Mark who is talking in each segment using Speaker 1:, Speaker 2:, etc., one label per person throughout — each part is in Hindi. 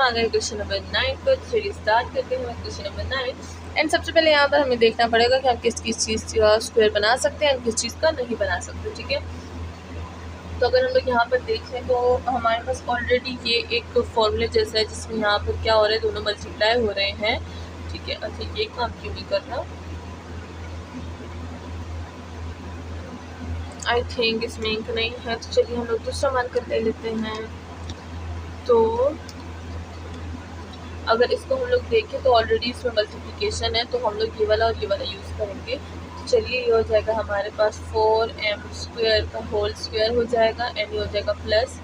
Speaker 1: आ गए क्वेश्चन नंबर 9 पर। चलिए स्टार्ट करते हैं क्वेश्चन नंबर 9। एंड सबसे पहले यहाँ पर हमें देखना पड़ेगा कि हम किस चीज़ का स्क्वायर बना सकते हैं, किस चीज़ का नहीं बना सकते। ठीक है, तो अगर हम लोग यहाँ पर देखें तो हमारे पास ऑलरेडी ये एक फॉर्मूले जैसा है, जिसमें यहाँ पर क्या हो रहा है, दोनों मल्टीप्लाई हो रहे हैं। ठीक है, अच्छा ये काम क्यों नहीं कर रहा, आई थिंक इसमें इंक नहीं है। तो चलिए हम लोग दूसरा मार्कर ले लेते हैं। तो अगर इसको हम लोग देखें तो ऑलरेडी इसमें मल्टीप्लिकेशन है, तो हम लोग ये वाला और ये वाला यूज़ करेंगे। तो चलिए ये हो जाएगा हमारे पास 4m² का होल स्क्वायर हो जाएगा, एंड ये हो जाएगा प्लस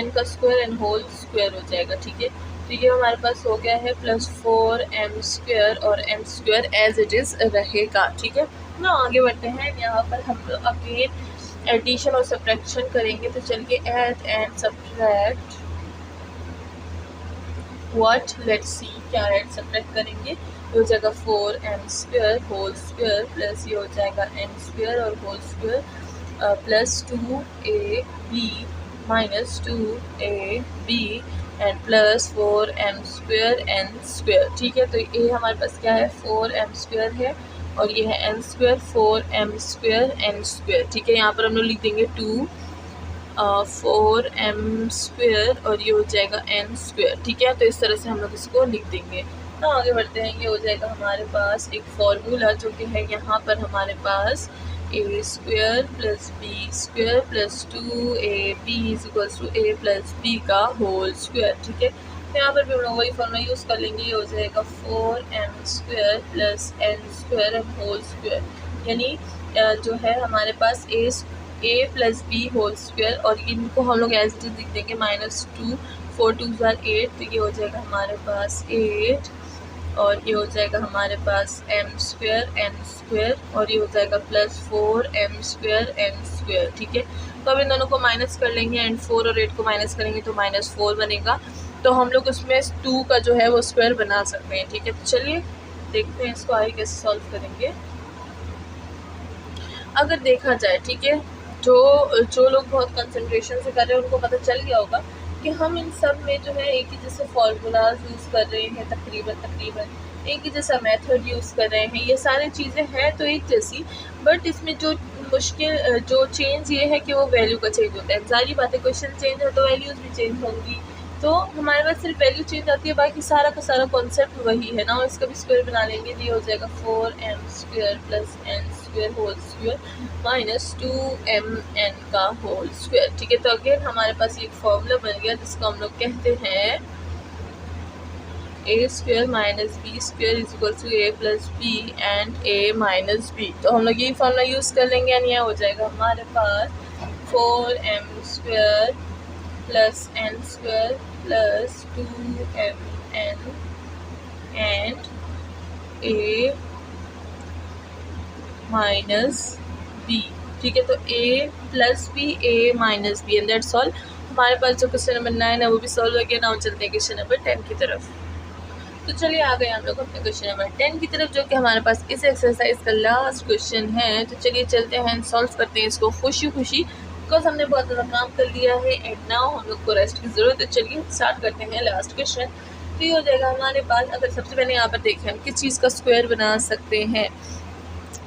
Speaker 1: n का स्क्वायर एंड होल स्क्वायर हो जाएगा। ठीक है, तो ये हमारे पास हो गया है प्लस 4m² और m² एज इट इज़ रहेगा। ठीक है, ना आगे बढ़ते हैं। यहाँ पर हम लोग अगेन एडिशन और सब्ट्रैक्शन करेंगे। तो चलिए add and subtract what, let's see क्या एड सब्ट्रैक्ट करेंगे। ये हो जाएगा 4m² होल स्क्वायर प्लस ये हो जाएगा n² और whole square plus 2ab minus 2ab and plus 4m² n²। ठीक है, तो ये हमारे पास क्या है, 4m² है और ये है n², 4m² n²। ठीक है, यहाँ पर हम लोग लिख देंगे 4m² और ये हो जाएगा n²। ठीक है, तो इस तरह से हम लोग इसको लिख देंगे। तो आगे बढ़ते हैं। ये हो जाएगा हमारे पास एक फॉर्मूला जो कि है यहाँ पर हमारे पास a² plus b² plus 2ab equals to a plus b का होल स्क्वायर। ठीक है, तो यहाँ पर भी हम लोग वही फॉर्मूला यूज़ कर लेंगे। ये हो जाएगा 4m² plus n² and whole square, यानी जो है हमारे पास a plus B whole square, और इनको हम लोग एज इट इज लिख देंगे -2 4 2 8। तो ये हो जाएगा हमारे पास 8 और ये हो जाएगा हमारे पास m² n² और ये हो जाएगा प्लस 4m² n²। ठीक है, तो अब इन दोनों को माइनस कर लेंगे एंड 4 और 8 को माइनस करेंगे तो -4 बनेगा। तो हम लोग उसमें 2 का जो है वो स्क्वायर बना सकते हैं। ठीक है, तो चलिए देखते हैं इसको आगे कैसे सॉल्व करेंगे। अगर देखा जाए, ठीक है, जो लोग बहुत कंसंट्रेशन से कर रहे हैं उनको पता चल गया होगा कि हम इन सब में जो है एक ही जैसे फार्मूलाज यूज़ कर रहे हैं, तकरीबन एक ही जैसा मेथड यूज़ कर रहे हैं। ये सारी चीज़ें हैं तो एक जैसी, बट इसमें जो मुश्किल जो चेंज ये है कि वो वैल्यू का चेंज होता है। सारी बातें, क्वेश्चन चेंज हो तो वैल्यूज़ भी चेंज होंगी। तो हमारे पास सिर्फ वैल्यू चेंज आती है, बाकी सारा का सारा कॉन्सेप्ट वही है ना। इसका भी स्क्वायर बना लेंगे। ये हो जाएगा 4m² plus n² whole square minus 2mn का होल स्क्वायर। ठीक है, तो अगेन हमारे पास एक फॉर्मूला बन गया जिसको हम लोग कहते हैं a² minus b² is equal to a plus b and a minus b। तो हम लोग यही फॉर्मूला यूज़ कर लेंगे एंड यह हो जाएगा हमारे पास 4m² plus n² plus 2mn and a minus b। ठीक है, तो a plus b a minus b and that's all. हमारे पास जो क्वेश्चन नंबर 9 है वो भी सॉल्व हो गया। नाउ चलते हैं क्वेश्चन नंबर 10 की तरफ। तो चलिए आ गए हम लोग अपने क्वेश्चन नंबर 10 की तरफ, जो कि हमारे पास इस एक्सरसाइज का लास्ट क्वेश्चन है। तो चलिए चलते हैं, सॉल्व करते हैं इसको खुशी खुशी, बिकॉज हमने बहुत ज़्यादा काम कर लिया है एंड नाउ हम लोग को रेस्ट की ज़रूरत है। चलिए स्टार्ट करते हैं लास्ट क्वेश्चन। तो ये हो जाएगा हमारे पास, अगर सबसे पहले यहाँ पर देखें हम किस चीज़ का स्क्वायर बना सकते हैं।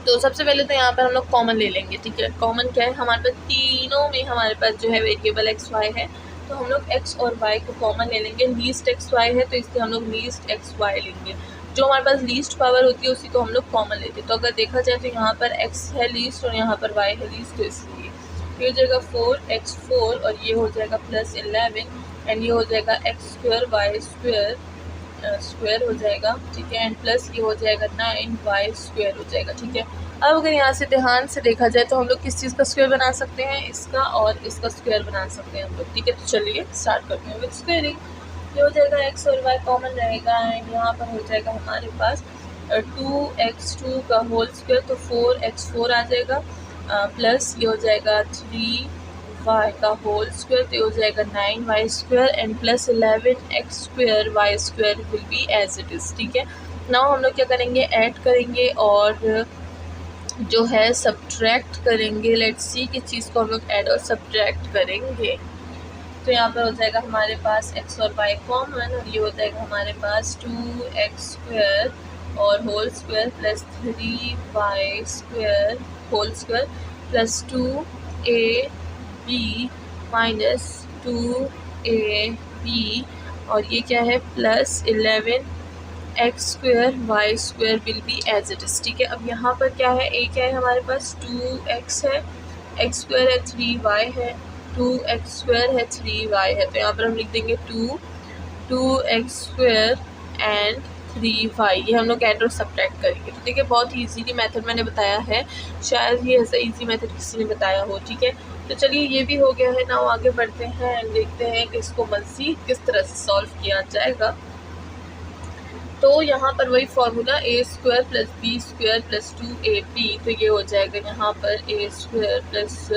Speaker 1: तो सबसे पहले तो यहाँ पर हम लोग कॉमन ले लेंगे। ठीक है, कॉमन क्या है, हमारे पास तीनों में हमारे पास जो है वेरिएबल x y है, तो हम लोग x और y को कॉमन ले लेंगे। लीस्ट x y है तो इसलिए हम लोग लीस्ट x y लेंगे। जो हमारे पास लीस्ट पावर होती है उसी को हम लोग कॉमन लेते हैं। तो अगर देखा जाए तो यहाँ पर x है लीस्ट और यहाँ पर y है लीस्ट, तो इसलिए ये हो जाएगा 4x4 और ये हो जाएगा प्लस 11 एंड ये हो जाएगा x² y² स्क्वायर हो जाएगा। ठीक है, एंड प्लस ये हो जाएगा 9y² हो जाएगा। ठीक है, अब अगर यहाँ से ध्यान से देखा जाए तो हम लोग किस चीज़ का स्क्वायर बना सकते हैं, इसका और इसका स्क्वायर बना सकते हैं हम लोग। ठीक है, तो चलिए स्टार्ट करते हैं विद स्क्वायरिंग। ये हो जाएगा x और y कॉमन रहेगा एंड यहाँ पर हो जाएगा हमारे पास 2x2 का होल स्क्वायर, तो 4x4 आ जाएगा प्लस ये हो जाएगा 3y का होल स्क्वायर, तो ये हो जाएगा 9y² and plus 11x² y² will be as it is. ठीक है, नाउ हम लोग क्या करेंगे, ऐड करेंगे और जो है सब्ट्रैक्ट करेंगे। लेट्स सी किस चीज़ को हम लोग ऐड और सब्ट्रैक्ट करेंगे। तो यहाँ पर हो जाएगा हमारे पास x और y कॉमन, और ये हो जाएगा हमारे पास 2x² और whole square plus 3y² whole square plus 2ab minus 2ab, और ये क्या है plus 11x² y² will be as it is. ठीक है, अब यहाँ पर क्या है, a क्या है हमारे पास 2x है, x² है, 3y है, 2x² है, 3y है, तो यहाँ पर हम लिख देंगे 2x² एंड 3y। ये हम लोग ऐड और सब्ट्रैक्ट करेंगे। तो देखिए बहुत ही इजीली मेथड मैंने बताया है, शायद ये ऐसा इजी मेथड किसी ने बताया हो। ठीक है, तो चलिए ये भी हो गया है ना, आगे बढ़ते हैं एंड देखते हैं कि इसको मज़ीद किस तरह से सॉल्व किया जाएगा। तो यहाँ पर वही formula a² plus b² plus 2ab, तो ये हो जाएगा यहाँ पर a² plus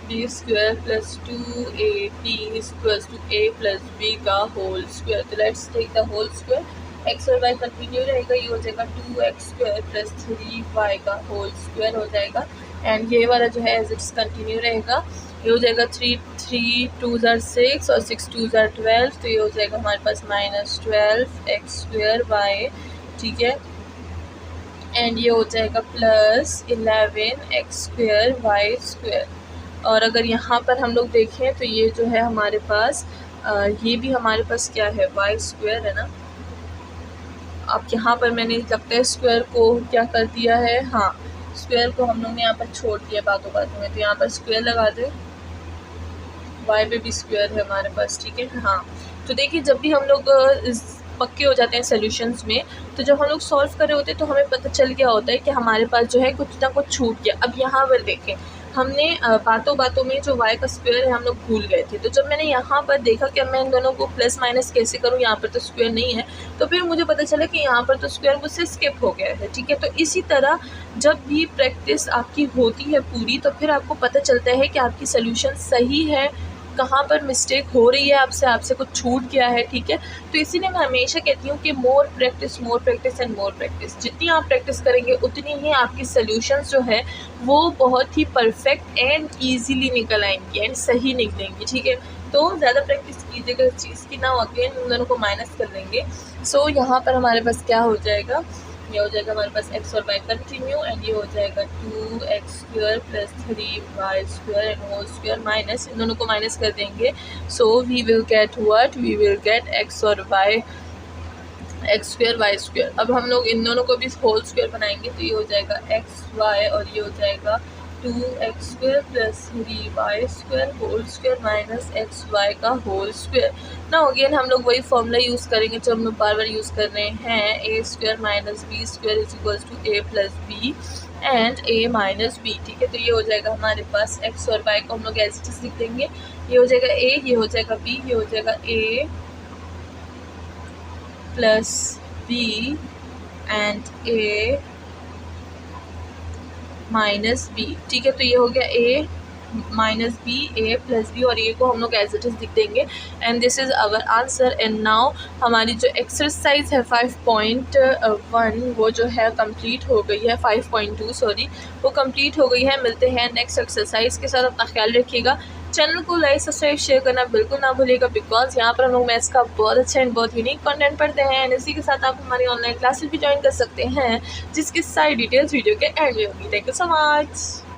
Speaker 1: b² plus 2ab equals to a plus b का होल स्क्वायर। तो let's take the whole square, x और y कंटिन्यू रहेगा, ये हो जाएगा 2x² प्लस 3y का होल स्क्वायर हो जाएगा, एंड ये वाला जो है एज इट्स कंटिन्यू रहेगा। ये हो जाएगा 3 2s are 6 और 6 2s are 12, तो ये हो जाएगा हमारे पास -12x²y। ठीक है, एंड ये हो जाएगा प्लस 11x²y²। और अगर यहाँ पर हम लोग देखें तो ये जो है हमारे पास ये भी हमारे पास क्या है y² है ना। अब यहाँ पर मैंने लगता है स्क्वायर को क्या कर दिया है, हाँ स्क्वायर को हम लोग ने यहाँ पर छोड़ दिया बातों बातों में, तो यहाँ पर स्क्वायर लगा दे, y पे भी स्क्वायर है हमारे पास। ठीक है, हाँ तो देखिए जब भी हम लोग पक्के हो जाते हैं सॉल्यूशंस में, तो जब हम लोग सॉल्व कर रहे होते हैं तो हमें पता चल गया होता है कि हमारे पास जो है कुछ ना कुछ छूट गया। अब यहाँ पर देखें, हमने बातों बातों में जो y का स्क्वायर है हम लोग भूल गए थे, तो जब मैंने यहाँ पर देखा कि मैं इन दोनों को प्लस माइनस कैसे करूँ, यहाँ पर तो स्क्वायर नहीं है, तो फिर मुझे पता चला कि यहाँ पर तो स्क्वायर मुझसे स्किप हो गया है। ठीक है, तो इसी तरह जब भी प्रैक्टिस आपकी होती है पूरी, तो फिर आपको पता चलता है कि आपकी सोल्यूशन सही है, कहाँ पर मिस्टेक हो रही है, आपसे कुछ छूट गया है। ठीक है, तो इसीलिए मैं हमेशा कहती हूँ कि more practice and more practice. जितनी आप प्रैक्टिस करेंगे उतनी ही आपकी सॉल्यूशंस जो है वो बहुत ही परफेक्ट एंड ईजीली निकल आएंगी एंड सही निकलेंगी। ठीक है, तो ज़्यादा प्रैक्टिस कीजिएगा इस चीज़ की ना, अगेन उन दोनों को माइनस कर देंगे। सो यहाँ पर हमारे पास क्या हो जाएगा, ये हो जाएगा हमारे पास x और y कंटिन्यू, एंड ये हो जाएगा 2x² plus 3y² and whole square minus, इन दोनों को माइनस कर देंगे। So we will get what, we will get x और y x² y²। अब हम लोग इन दोनों को भी होल स्क्वायर बनाएंगे, तो ये हो जाएगा xy और ये हो जाएगा 2x² plus 3y² whole square minus xy का होल स्क्वायर। ना अगेन हम लोग वही फॉर्मूला यूज़ करेंगे जो हम लोग बार बार यूज़ कर रहे हैं, a² minus b² is equals to a plus b and a minus b। ठीक है, तो ये हो जाएगा हमारे पास x और y को हम लोग एज इट इज लिख देंगे, ये हो जाएगा a, ये हो जाएगा b, ये हो जाएगा a plus b and a minus B. ठीक है, तो ये हो गया a minus B, a plus B, और ये को हम लोग एज इट इज लिख देंगे, and this is our answer. And now हमारी जो एक्सरसाइज है 5.1 वो जो है कंप्लीट हो गई है, 5.2 सॉरी, वो कंप्लीट हो गई है। मिलते हैं नेक्स्ट एक्सरसाइज के साथ, अपना ख्याल रखिएगा। चैनल को लाइक सब्सक्राइब शेयर करना बिल्कुल ना भूलिएगा, बिकॉज यहाँ पर हम लोग मैथ्स का बहुत अच्छा एंड बहुत यूनिक कंटेंट पढ़ते हैं, एंड इसी के साथ आप हमारी ऑनलाइन क्लासेस भी ज्वाइन कर सकते हैं, जिसकी सारी डिटेल्स वीडियो के एंड में होगी। Thank you so much.